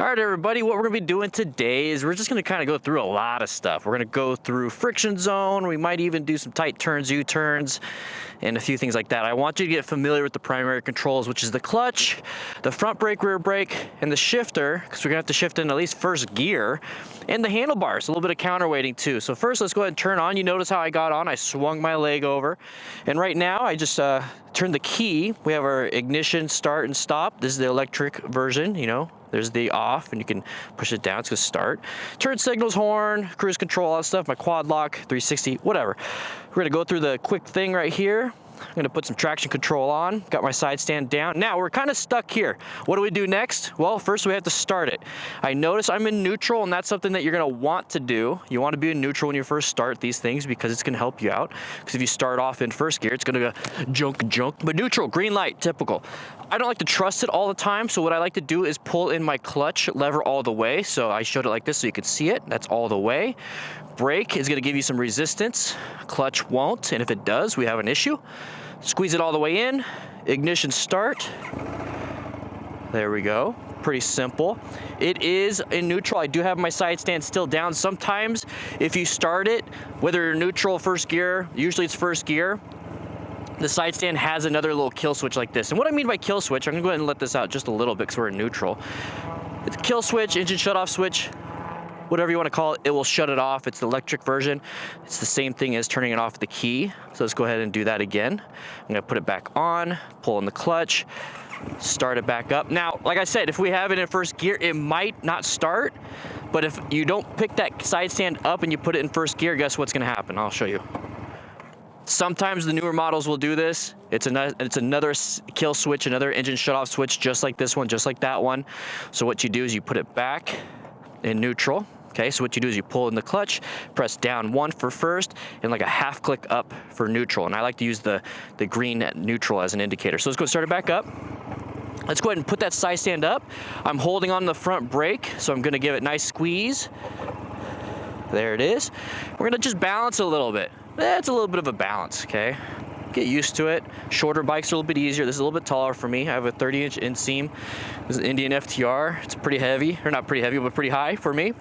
All right, everybody, what we're gonna be doing today is we're just gonna kind of go through a lot of stuff. We're gonna go through friction zone. We might even do some tight turns, U-turns, and a few things like that. I want you to get familiar with the primary controls, which is the clutch, the front brake, rear brake, and the shifter, because we're gonna have to shift in at least first gear, and the handlebars, a little bit of counterweighting too. So first, let's go ahead and turn on. You notice how I got on, I swung my leg over. And right now, I just turned the key. We have our ignition, start and stop. This is the electric version, you know. There's the off, and you can push it down, it's gonna start. Turn signals, horn, cruise control, all that stuff, my quad lock, 360, whatever. We're gonna go through the quick thing right here. I'm gonna put some traction control on, got my side stand down. Now we're kind of stuck here. What do we do next? Well, first we have to start it. I notice I'm in neutral, and that's something that you're gonna want to do. You wanna be in neutral when you first start these things because it's gonna help you out. Because if you start off in first gear, it's gonna go junk. But neutral, green light, typical. I don't like to trust it all the time, so what I like to do is pull in my clutch lever all the way. So I showed it like this so you can see it. That's all the way. Brake is gonna give you some resistance. Clutch won't, and if it does, we have an issue. Squeeze it all the way in, ignition start. There we go, pretty simple. It is in neutral. I do have my side stand still down. Sometimes if you start it, whether you're neutral, first gear, usually it's first gear, the side stand has another little kill switch like this. And what I mean by kill switch, I'm gonna go ahead and let this out just a little bit because we're in neutral. It's a kill switch, engine shut off switch, whatever you want to call it, it will shut it off. It's the electric version. It's the same thing as turning it off the key. So let's go ahead and do that again. I'm gonna put it back on, pull in the clutch, start it back up. Now, like I said, if we have it in first gear, it might not start, but if you don't pick that side stand up and you put it in first gear, guess what's gonna happen? I'll show you. Sometimes the newer models will do this. It's another kill switch, another engine shut off switch, just like this one, just like that one. So what you do is you put it back in neutral. Okay, so what you do is you pull in the clutch, press down 1 for first, and like a half click up for neutral. And I like to use the green at neutral as an indicator. So let's go start it back up. Let's go ahead and put that side stand up. I'm holding on the front brake, so I'm gonna give it a nice squeeze. There it is. We're gonna just balance a little bit. It's a little bit of a balance, okay? Get used to it. Shorter bikes are a little bit easier. This is a little bit taller for me. I have a 30-inch inseam. This is an Indian FTR. It's pretty heavy, or not pretty heavy, but pretty high for me.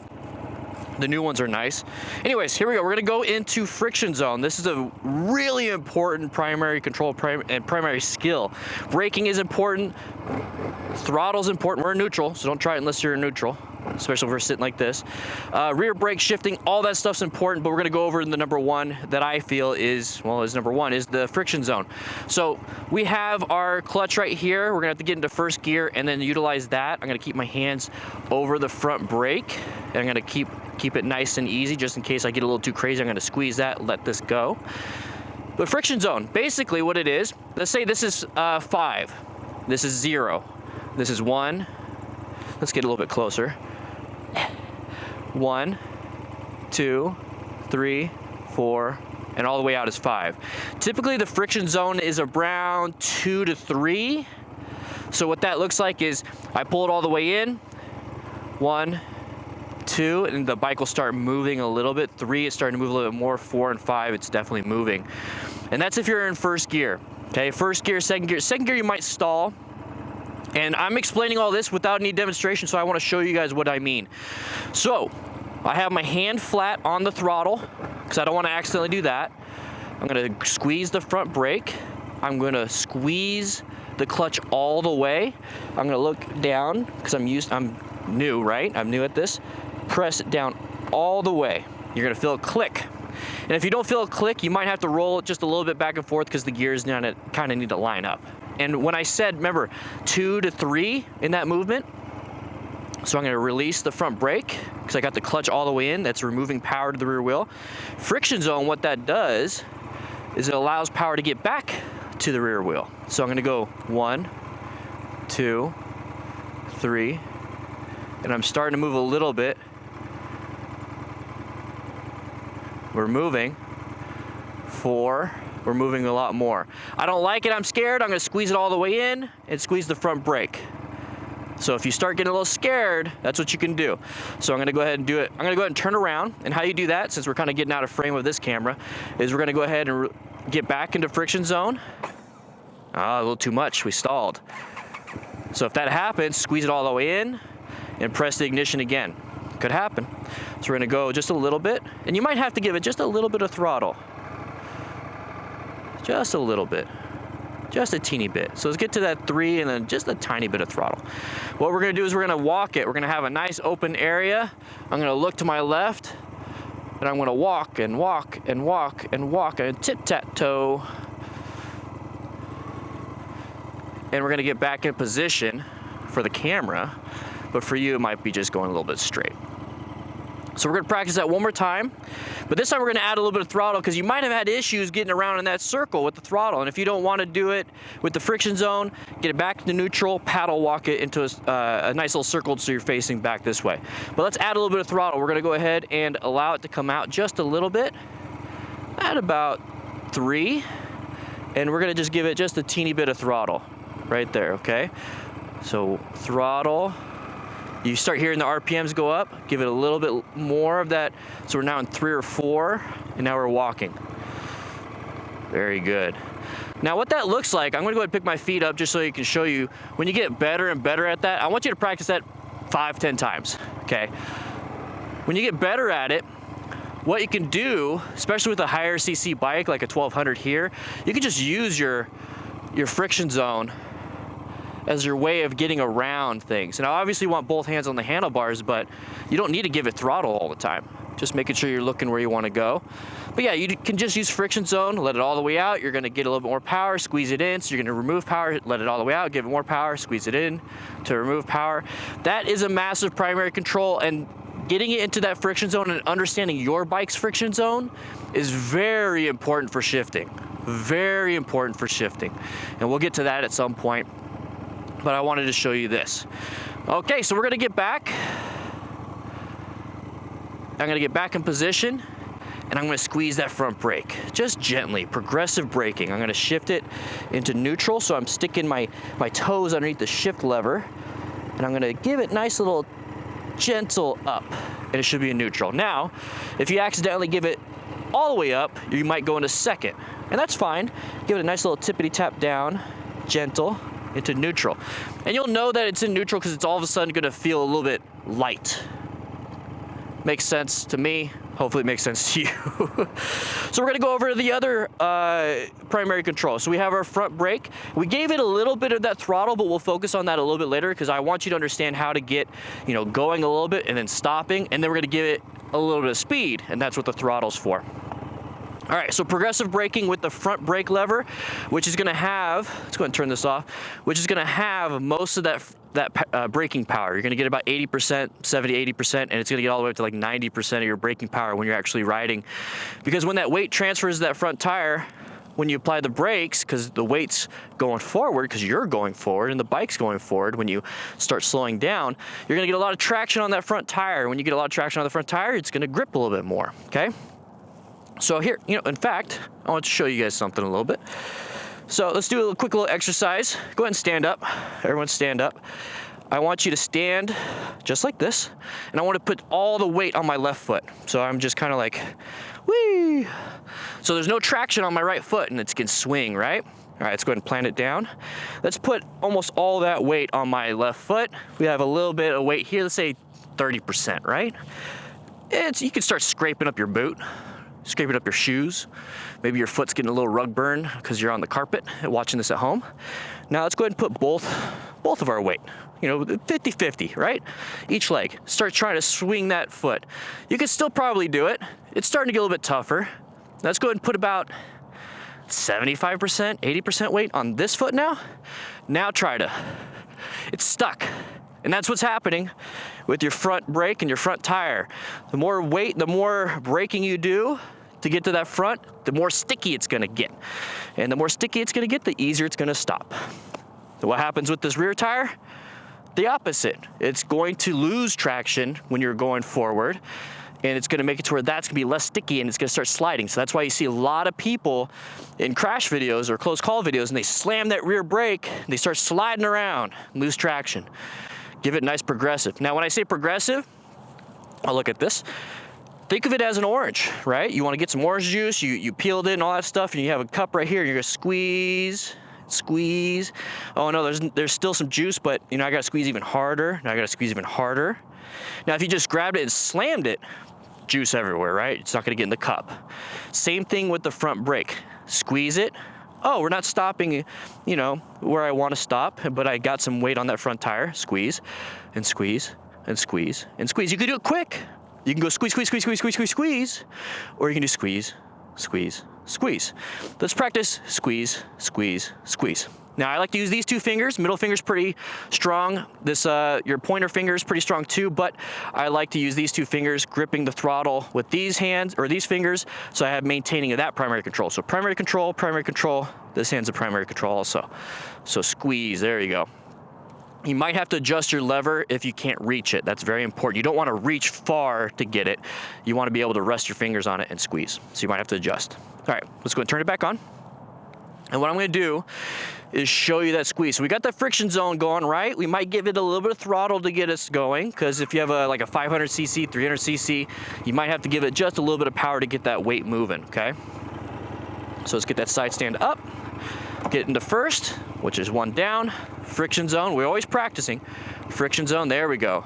The new ones are nice. Anyways, here we go. We're gonna go into friction zone. This is a really important primary control and primary skill. Braking is important. Throttle is important. We're in neutral, so don't try it unless you're in neutral, especially if we're sitting like this. Rear brake shifting, all that stuff's important, but we're gonna go over the number one that I feel is number one, is the friction zone. So we have our clutch right here. We're gonna have to get into first gear and then utilize that. I'm gonna keep my hands over the front brake, and I'm gonna keep it nice and easy just in case I get a little too crazy. I'm gonna squeeze that, let this go. But friction zone, basically what it is, let's say this is 5, this is 0, this is 1, let's get a little bit closer. 1, 2, 3, 4, and all the way out is 5. Typically the friction zone is around 2 to 3. So what that looks like is I pull it all the way in, 1, 2, and the bike will start moving a little bit. 3, it's starting to move a little bit more. 4 and 5, it's definitely moving. And that's if you're in first gear. Okay, first gear, second gear. Second gear, you might stall. And I'm explaining all this without any demonstration, so I want to show you guys what I mean. So, I have my hand flat on the throttle, because I don't want to accidentally do that. I'm going to squeeze the front brake. I'm going to squeeze the clutch all the way. I'm going to look down, because I'm new, right? I'm new at this. Press it down all the way. You're going to feel a click. And if you don't feel a click, you might have to roll it just a little bit back and forth because the gears kind of need to line up. And when I said, remember, 2 to 3 in that movement, so I'm going to release the front brake because I got the clutch all the way in. That's removing power to the rear wheel. Friction zone, what that does is it allows power to get back to the rear wheel. So I'm going to go 1, 2, 3, and I'm starting to move a little bit. We're moving. 4, we're moving a lot more. I don't like it, I'm scared. I'm gonna squeeze it all the way in and squeeze the front brake. So if you start getting a little scared, that's what you can do. So I'm gonna go ahead and do it. I'm gonna go ahead and turn around. And how you do that, since we're kind of getting out of frame of this camera, is we're gonna go ahead and get back into friction zone. A little too much, we stalled. So if that happens, squeeze it all the way in and press the ignition again. Could happen. So we're gonna go just a little bit, and you might have to give it just a little bit of throttle. Just a little bit. Just a teeny bit. So let's get to that 3 and then just a tiny bit of throttle. What we're gonna do is we're gonna walk it. We're gonna have a nice open area. I'm gonna look to my left, and I'm gonna walk and walk and walk and walk and tip-tap-toe. And we're gonna get back in position for the camera, but for you, it might be just going a little bit straight. So we're gonna practice that one more time, but this time we're gonna add a little bit of throttle because you might have had issues getting around in that circle with the throttle. And if you don't wanna do it with the friction zone, get it back to neutral, paddle walk it into a nice little circle so you're facing back this way. But let's add a little bit of throttle. We're gonna go ahead and allow it to come out just a little bit, at about 3, and we're gonna just give it just a teeny bit of throttle right there, okay? So throttle. You start hearing the RPMs go up, give it a little bit more of that. So we're now in 3 or 4, and now we're walking. Very good. Now what that looks like, I'm gonna go ahead and pick my feet up just so you can show you, when you get better and better at that, I want you to practice that 5-10 times, okay? When you get better at it, what you can do, especially with a higher CC bike, like a 1200 here, you can just use your friction zone as your way of getting around things. And I obviously want both hands on the handlebars, but you don't need to give it throttle all the time. Just making sure you're looking where you want to go. But yeah, you can just use friction zone, let it all the way out. You're going to get a little bit more power, squeeze it in. So you're going to remove power, let it all the way out, give it more power, squeeze it in to remove power. That is a massive primary control, and getting it into that friction zone and understanding your bike's friction zone is very important for shifting. Very important for shifting. And we'll get to that at some point. But I wanted to show you this. Okay, so we're gonna get back. I'm gonna get back in position, and I'm gonna squeeze that front brake. Just gently, progressive braking. I'm gonna shift it into neutral, so I'm sticking my toes underneath the shift lever, and I'm gonna give it nice little gentle up, and it should be in neutral. Now, if you accidentally give it all the way up, you might go into second, and that's fine. Give it a nice little tippity tap down, gentle, into neutral. And you'll know that it's in neutral because it's all of a sudden gonna feel a little bit light. Makes sense to me. Hopefully it makes sense to you. So we're gonna go over to the other primary control. So we have our front brake. We gave it a little bit of that throttle, but we'll focus on that a little bit later because I want you to understand how to get, going a little bit and then stopping, and then we're gonna give it a little bit of speed, and that's what the throttle's for. All right, so progressive braking with the front brake lever, which is gonna have, let's go ahead and turn this off, which is gonna have most of that braking power. You're gonna get about 80%, 70, 80%, and it's gonna get all the way up to like 90% of your braking power when you're actually riding. Because when that weight transfers to that front tire, when you apply the brakes, because the weight's going forward, because you're going forward and the bike's going forward, when you start slowing down, you're gonna get a lot of traction on that front tire. When you get a lot of traction on the front tire, it's gonna grip a little bit more, okay? So here, in fact, I want to show you guys something a little bit. So let's do a quick little exercise. Go ahead and stand up. Everyone stand up. I want you to stand just like this, and I want to put all the weight on my left foot. So I'm just kind of like, whee! So there's no traction on my right foot, and it can swing, right? All right, let's go ahead and plant it down. Let's put almost all that weight on my left foot. We have a little bit of weight here, let's say 30%, right? You can start scraping up your boot. Scraping up your shoes. Maybe your foot's getting a little rug burn because you're on the carpet watching this at home. Now let's go ahead and put both of our weight, 50-50, right? Each leg. Start trying to swing that foot. You can still probably do it. It's starting to get a little bit tougher. Let's go ahead and put about 75%, 80% weight on this foot now. Now try to. It's stuck. And that's what's happening with your front brake and your front tire. The more weight, the more braking you do to get to that front, the more sticky it's gonna get. And the more sticky it's gonna get, the easier it's gonna stop. So what happens with this rear tire? The opposite. It's going to lose traction when you're going forward, and it's gonna make it to where that's gonna be less sticky and it's gonna start sliding. So that's why you see a lot of people in crash videos or close call videos, and they slam that rear brake, and they start sliding around, lose traction. Give it nice progressive. Now, when I say progressive, I'll look at this. Think of it as an orange, right? You want to get some orange juice, you peeled it and all that stuff, and you have a cup right here, and you're gonna squeeze squeeze. Oh no, there's still some juice, but you know, I gotta squeeze even harder. Now I gotta squeeze even harder. Now if you just grabbed it and slammed it, juice everywhere, right? It's not gonna get in the cup. Same thing with the front brake. Squeeze it. Oh, we're not stopping, you know, where I wanna stop, but I got some weight on that front tire. Squeeze, and squeeze, and squeeze, and squeeze. You can do it quick. You can go squeeze, squeeze, squeeze, squeeze, squeeze, squeeze, squeeze, or you can do squeeze, squeeze, squeeze. Let's practice squeeze, squeeze, squeeze. Now I like to use these two fingers. Middle finger's pretty strong. This your pointer finger is pretty strong too, but I like to use these two fingers, gripping the throttle with these hands or these fingers, so I have maintaining of that primary control. So primary control, this hand's a primary control also. So squeeze, there you go. You might have to adjust your lever if you can't reach it. That's very important. You don't want to reach far to get it. You want to be able to rest your fingers on it and squeeze. So you might have to adjust. All right, let's go and turn it back on. And what I'm going to do is show you that squeeze. So we got the friction zone going, right? We might give it a little bit of throttle to get us going, because if you have like a 500cc, 300cc, you might have to give it just a little bit of power to get that weight moving, okay? So let's get that side stand up. Get into first, which is one down. Friction zone, we're always practicing. Friction zone, there we go.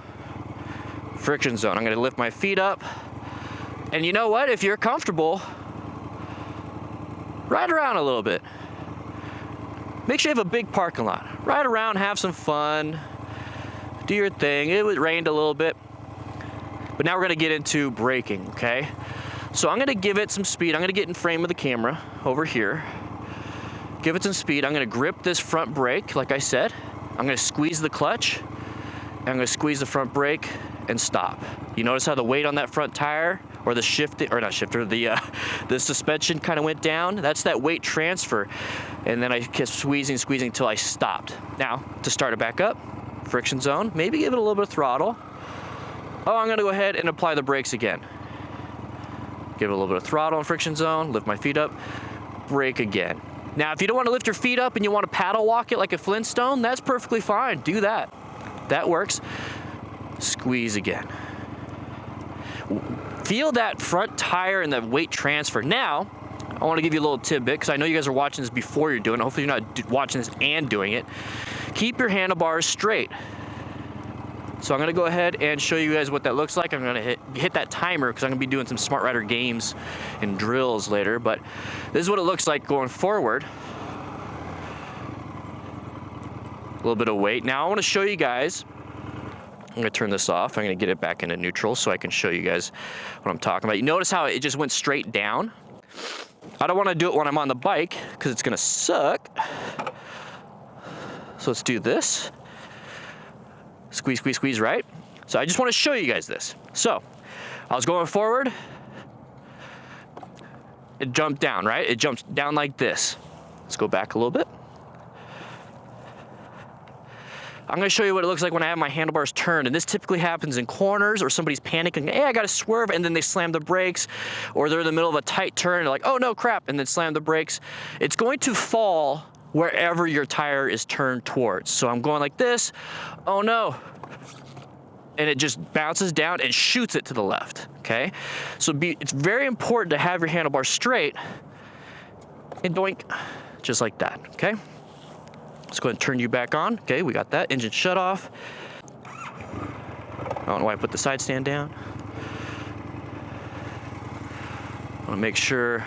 Friction zone, I'm gonna lift my feet up. And you know what, if you're comfortable, ride around a little bit. Make sure you have a big parking lot. Ride around, have some fun, do your thing. It rained a little bit, but now we're gonna get into braking, okay? So I'm gonna give it some speed. I'm gonna get in frame of the camera over here. Give it some speed. I'm gonna grip this front brake, like I said. I'm gonna squeeze the clutch. I'm gonna squeeze the front brake and stop. You notice how the weight on that front tire, or the shifting, or not shifter, the suspension kind of went down? That's that weight transfer. And then I kept squeezing until I stopped. Now, to start it back up, friction zone, maybe give it a little bit of throttle. Oh, I'm gonna go ahead and apply the brakes again. Give it a little bit of throttle in friction zone, lift my feet up, brake again. Now, if you don't want to lift your feet up and you want to paddle walk it like a Flintstone, that's perfectly fine. Do that. That works. Squeeze again. Feel that front tire and that weight transfer. Now, I want to give you a little tidbit, because I know you guys are watching this before you're doing it. Hopefully you're not watching this and doing it. Keep your handlebars straight. So I'm going to go ahead and show you guys what that looks like. I'm going to hit that timer, because I'm going to be doing some Smart Rider games and drills later. But this is what it looks like going forward. A little bit of weight. Now I want to show you guys. I'm going to turn this off. I'm going to get it back into neutral so I can show you guys what I'm talking about. You notice how it just went straight down? I don't want to do it when I'm on the bike, because it's going to suck. So let's do this. Squeeze, squeeze, squeeze, right? So I just want to show you guys this. So I was going forward. It jumped down, right? It jumps down like this. Let's go back a little bit. I'm going to show you what it looks like when I have my handlebars turned. And this typically happens in corners, or somebody's panicking, hey, I got to swerve, and then they slam the brakes, or they're in the middle of a tight turn, and they're like, oh no, crap, and then slam the brakes. It's going to fall wherever your tire is turned towards. So I'm going like this, oh no. And it just bounces down and shoots it to the left, okay? So it's very important to have your handlebars straight, and doink, just like that, okay? Let's go ahead and turn you back on. Okay, we got that. Engine shut off. I don't know why I put the side stand down. I want to make sure.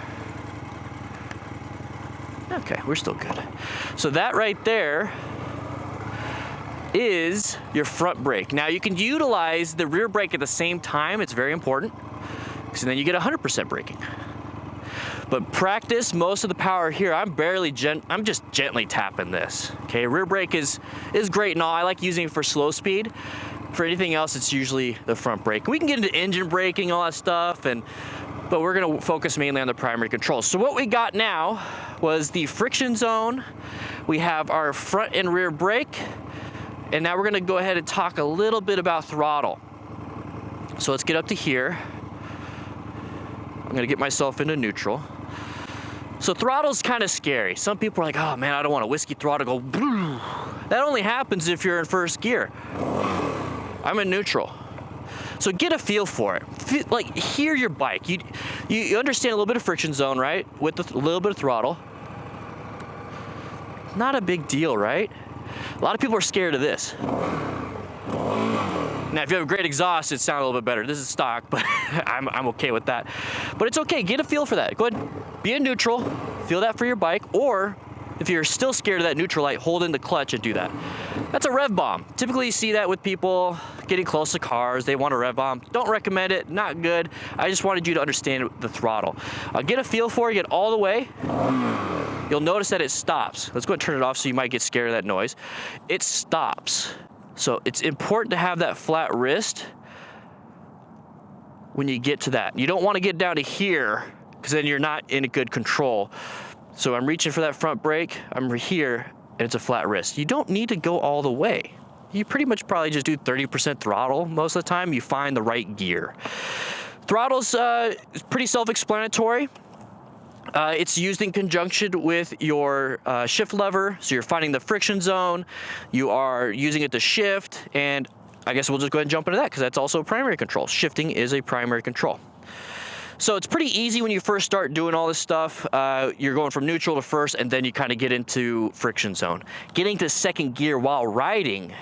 Okay, we're still good. So that right there is your front brake. Now you can utilize the rear brake at the same time. It's very important, because then you get 100% braking. But practice most of the power here. I'm just gently tapping this. Okay, rear brake is great and all. I like using it for slow speed. For anything else, it's usually the front brake. We can get into engine braking, all that stuff, but we're gonna focus mainly on the primary control. So what we got now was the friction zone. We have our front and rear brake, and now we're gonna go ahead and talk a little bit about throttle. So let's get up to here. I'm gonna get myself into neutral. So throttle's kind of scary. Some people are like, oh man, I don't want a whiskey throttle go. That only happens if you're in first gear. I'm in neutral. So get a feel for it. Like, hear your bike. You understand a little bit of friction zone, right? With a little bit of throttle. Not a big deal, right? A lot of people are scared of this. Now, if you have a great exhaust, it sounds a little bit better. This is stock, but I'm okay with that. But it's okay, get a feel for that. Go ahead, be in neutral, feel that for your bike, or if you're still scared of that neutral light, hold in the clutch and do that. That's a rev bomb. Typically you see that with people getting close to cars. They want a rev bomb. Don't recommend it, not good. I just wanted you to understand the throttle. Get a feel for it, get all the way. You'll notice that it stops. Let's go ahead and turn it off so you might get scared of that noise. It stops. So it's important to have that flat wrist when you get to that. You don't want to get down to here because then you're not in a good control. So I'm reaching for that front brake, I'm here, and it's a flat wrist. You don't need to go all the way. You pretty much probably just do 30% throttle most of the time. You find the right gear. Throttle's pretty self-explanatory. It's used in conjunction with your shift lever, so you're finding the friction zone, you are using it to shift, and I guess we'll just go ahead and jump into that because that's also primary control. Shifting is a primary control. So it's pretty easy when you first start doing all this stuff. You're going from neutral to first, and then you kind of get into friction zone. Getting to second gear while riding,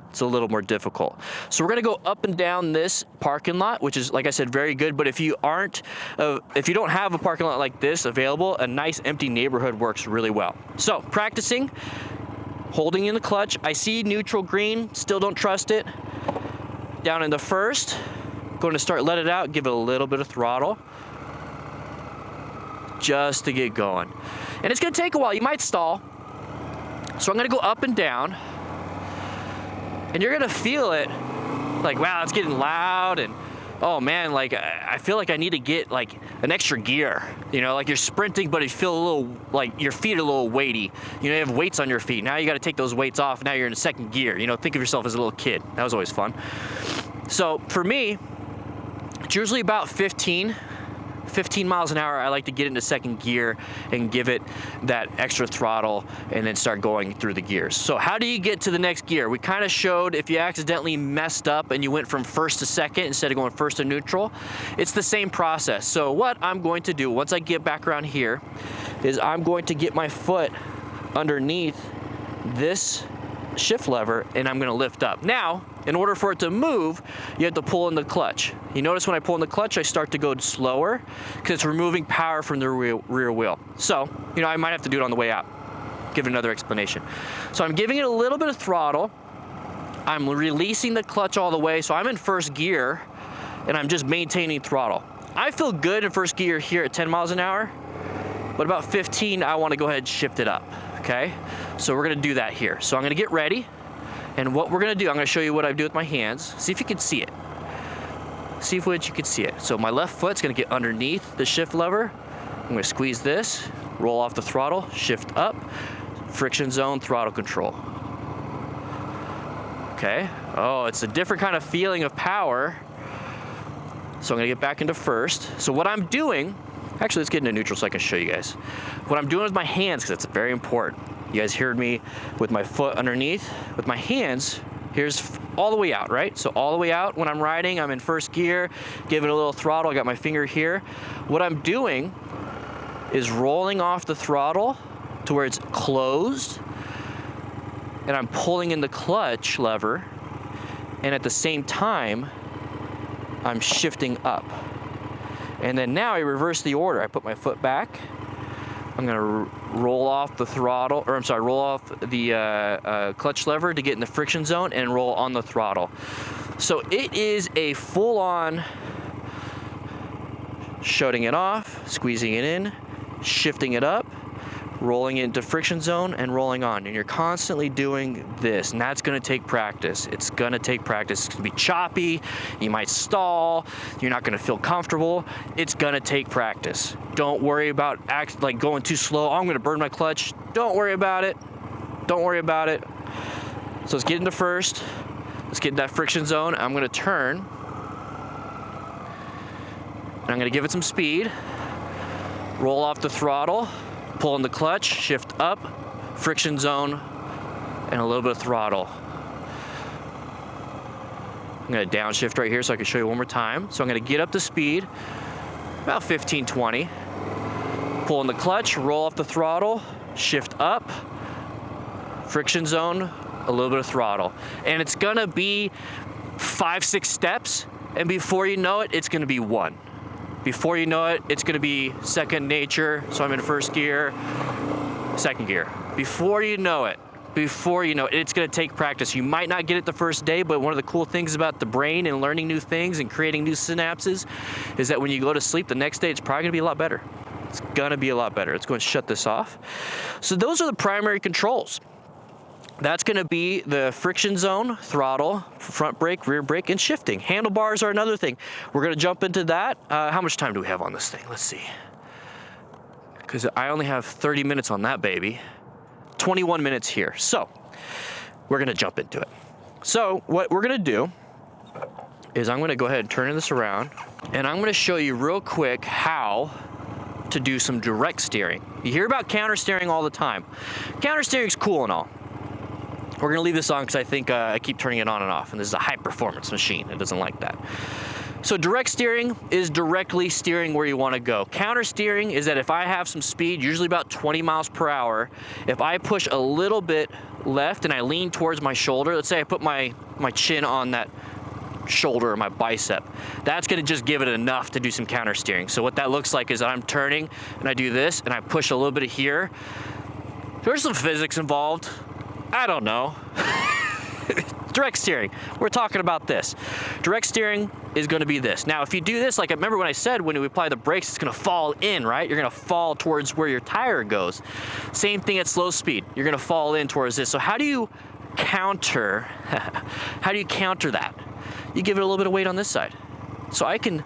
it's a little more difficult. So we're gonna go up and down this parking lot, which is, like I said, very good. But if you if you don't have a parking lot like this available, a nice empty neighborhood works really well. So practicing, holding in the clutch. I see neutral green, still don't trust it. Down into first, going to start, let it out, give it a little bit of throttle just to get going. And it's gonna take a while, you might stall. So I'm gonna go up and down, and you're gonna feel it like, wow, it's getting loud, and oh man, like I feel like I need to get like an extra gear. You know, like you're sprinting, but you feel a little, like your feet are a little weighty. You know, you have weights on your feet. Now you gotta take those weights off, now you're in second gear. You know, think of yourself as a little kid. That was always fun. So for me, it's usually about 15 miles an hour. I like to get into second gear and give it that extra throttle and then start going through the gears. So how do you get to the next gear? We kind of showed if you accidentally messed up and you went from first to second instead of going first to neutral, it's the same process. So what I'm going to do once I get back around here is I'm going to get my foot underneath this shift lever and I'm going to lift up. Now, in order for it to move, you have to pull in the clutch. You notice when I pull in the clutch, I start to go slower because it's removing power from the rear wheel. So, you know, I might have to do it on the way out. Give it another explanation. So I'm giving it a little bit of throttle. I'm releasing the clutch all the way. So I'm in first gear and I'm just maintaining throttle. I feel good in first gear here at 10 miles an hour, but about 15, I want to go ahead and shift it up, okay? So we're gonna do that here. So I'm gonna get ready. And what we're gonna do, I'm gonna show you what I do with my hands. See if you can see it. See if you can see it. So my left foot's gonna get underneath the shift lever. I'm gonna squeeze this, roll off the throttle, shift up, friction zone, throttle control. Okay, oh, it's a different kind of feeling of power. So I'm gonna get back into first. So what I'm doing, actually let's get into neutral so I can show you guys. What I'm doing with my hands, because it's very important. You guys heard me with my foot underneath. With my hands, here's all the way out, right? So all the way out when I'm riding, I'm in first gear, giving a little throttle, I got my finger here. What I'm doing is rolling off the throttle to where it's closed, and I'm pulling in the clutch lever, and at the same time, I'm shifting up. And then now I reverse the order. I put my foot back, I'm gonna roll off the throttle, or I'm sorry, roll off the clutch lever to get in the friction zone and roll on the throttle. So it is a full-on shutting it off, squeezing it in, shifting it up, rolling it into friction zone and rolling on. And you're constantly doing this, and that's gonna take practice. It's gonna take practice. It's gonna be choppy, you might stall, you're not gonna feel comfortable. It's gonna take practice. Don't worry about like going too slow. Oh, I'm gonna burn my clutch. Don't worry about it. Don't worry about it. So let's get into first. Let's get in that friction zone. I'm gonna turn, and I'm gonna give it some speed. Roll off the throttle, pull in the clutch, shift up, friction zone, and a little bit of throttle. I'm gonna downshift right here so I can show you one more time. So I'm gonna get up to speed, about 15, 20. Pull in the clutch, roll off the throttle, shift up, friction zone, a little bit of throttle. And it's gonna be 5-6 steps, and before you know it, it's gonna be 1. Before you know it, it's gonna be second nature. So I'm in first gear, second gear. Before you know it, it's gonna take practice. You might not get it the first day, but one of the cool things about the brain and learning new things and creating new synapses is that when you go to sleep the next day, it's probably gonna be a lot better. It's gonna be a lot better. It's going to shut this off. So those are the primary controls. That's gonna be the friction zone, throttle, front brake, rear brake, and shifting. Handlebars are another thing. We're gonna jump into that. How much time do we have on this thing? Let's see. Because I only have 30 minutes on that baby. 21 minutes here. So we're gonna jump into it. So what we're gonna do is I'm gonna go ahead and turn this around, and I'm gonna show you real quick how to do some direct steering. You hear about counter steering all the time. Counter steering's cool and all. We're gonna leave this on because I think I keep turning it on and off, and this is a high performance machine. It doesn't like that. So direct steering is directly steering where you wanna go. Counter steering is that if I have some speed, usually about 20 miles per hour, if I push a little bit left and I lean towards my shoulder, let's say I put my chin on that shoulder or my bicep, that's gonna just give it enough to do some counter steering. So what that looks like is that I'm turning and I do this and I push a little bit of here. There's some physics involved. I don't know. Direct steering, we're talking about this. Direct steering is gonna be this. Now, if you do this, like I remember when I said when we apply the brakes, it's gonna fall in, right? You're gonna fall towards where your tire goes. Same thing at slow speed. You're gonna fall in towards this. So how do you counter, how do you counter that? You give it a little bit of weight on this side. So I could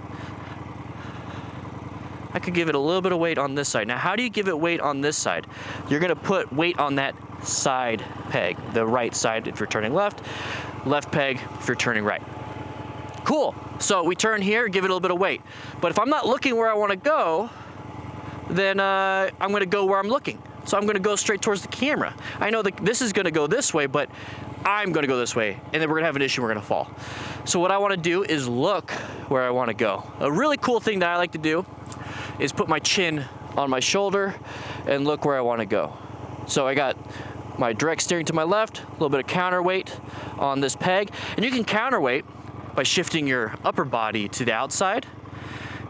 give it a little bit of weight on this side. Now, how do you give it weight on this side? You're gonna put weight on that side peg, the right side if you're turning left, left peg if you're turning right. Cool, so we turn here, give it a little bit of weight. But if I'm not looking where I wanna go, then I'm gonna go where I'm looking. So I'm gonna go straight towards the camera. I know that this is gonna go this way, but I'm gonna go this way, and then we're gonna have an issue, we're gonna fall. So what I wanna do is look where I wanna go. A really cool thing that I like to do is put my chin on my shoulder and look where I wanna go. So I got my direct steering to my left, a little bit of counterweight on this peg, and you can counterweight by shifting your upper body to the outside.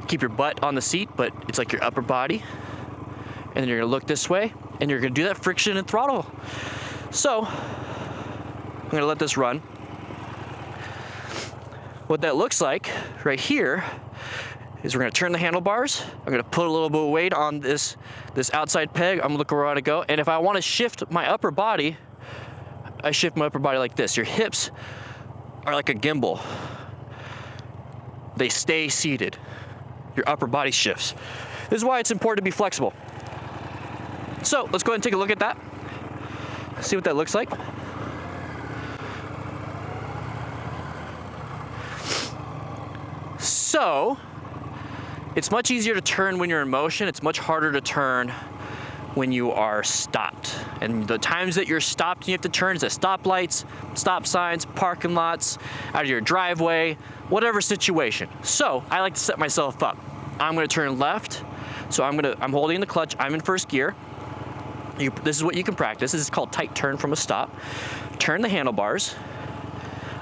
Keep your butt on the seat, but it's like your upper body. And then you're gonna look this way, and you're gonna do that friction and throttle. So, I'm gonna let this run. What that looks like right here is we're gonna turn the handlebars. I'm gonna put a little bit of weight on this outside peg. I'm gonna look where I wanna go. And if I wanna shift my upper body, I shift my upper body like this. Your hips are like a gimbal. They stay seated. Your upper body shifts. This is why it's important to be flexible. So let's go ahead and take a look at that. See what that looks like. So, it's much easier to turn when you're in motion. It's much harder to turn when you are stopped. And the times that you're stopped and you have to turn is at stoplights, stop signs, parking lots, out of your driveway, whatever situation. So, I like to set myself up. I'm gonna turn left. So I'm holding the clutch, I'm in first gear. This is what you can practice. This is called tight turn from a stop. Turn the handlebars.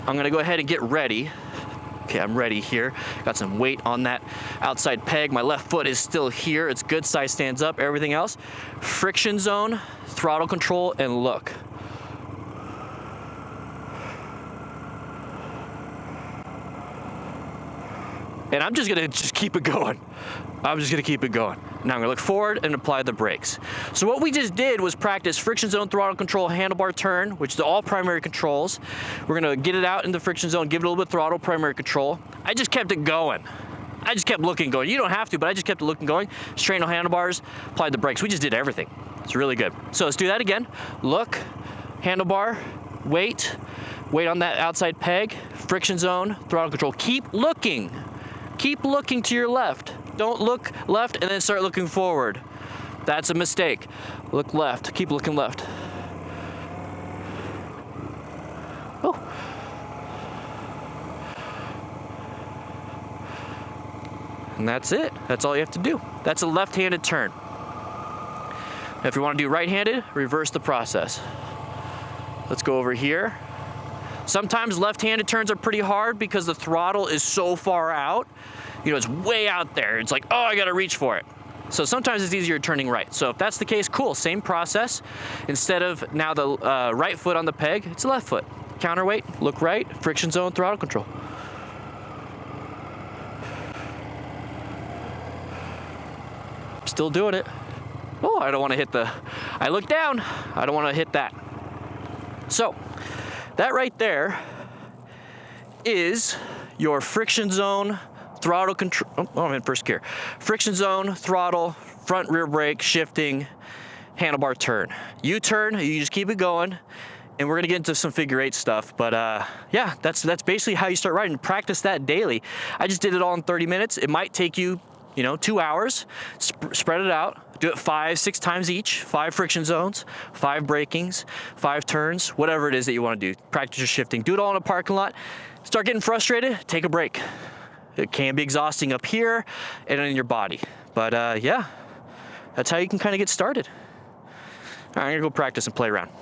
I'm gonna go ahead and get ready. Okay, I'm ready here. Got some weight on that outside peg. My left foot is still here. It's good, side stands up, everything else. Friction zone, throttle control, and look. And I'm just gonna keep it going. I'm just gonna keep it going. Now I'm gonna look forward and apply the brakes. So what we just did was practice friction zone, throttle control, handlebar turn, which are all primary controls. We're gonna get it out in the friction zone, give it a little bit of throttle, primary control. I just kept it going. I just kept looking going. You don't have to, but I just kept it looking going. Straighten the handlebars, applied the brakes. We just did everything. It's really good. So let's do that again. Look, handlebar, weight on that outside peg, friction zone, throttle control. Keep looking. Keep looking to your left. Don't look left and then start looking forward. That's a mistake. Look left, keep looking left. Oh. And that's it. That's all you have to do. That's a left-handed turn. If you want to do right-handed, reverse the process. Let's go over here. Sometimes left-handed turns are pretty hard because the throttle is so far out. You know, it's way out there. It's like, oh, I gotta reach for it. So sometimes it's easier turning right. So if that's the case, cool, same process. Instead of now the right foot on the peg, it's the left foot. Counterweight, look right, friction zone, throttle control. Still doing it. Oh, I don't wanna hit the, I look down, I don't wanna hit that. So, that right there is your friction zone, throttle control, oh, I'm in first gear. Friction zone, throttle, front rear brake, shifting, handlebar turn. U-turn, you just keep it going, and we're gonna get into some figure eight stuff, but yeah, that's basically how you start riding. Practice that daily. I just did it all in 30 minutes. It might take you, 2 hours. Spread it out. Do it 5-6 times each, 5 friction zones, 5 brakings, 5 turns, whatever it is that you want to do. Practice your shifting. Do it all in a parking lot. Start getting frustrated, take a break. It can be exhausting up here and in your body. But yeah, that's how you can kind of get started. All right, I'm gonna go practice and play around.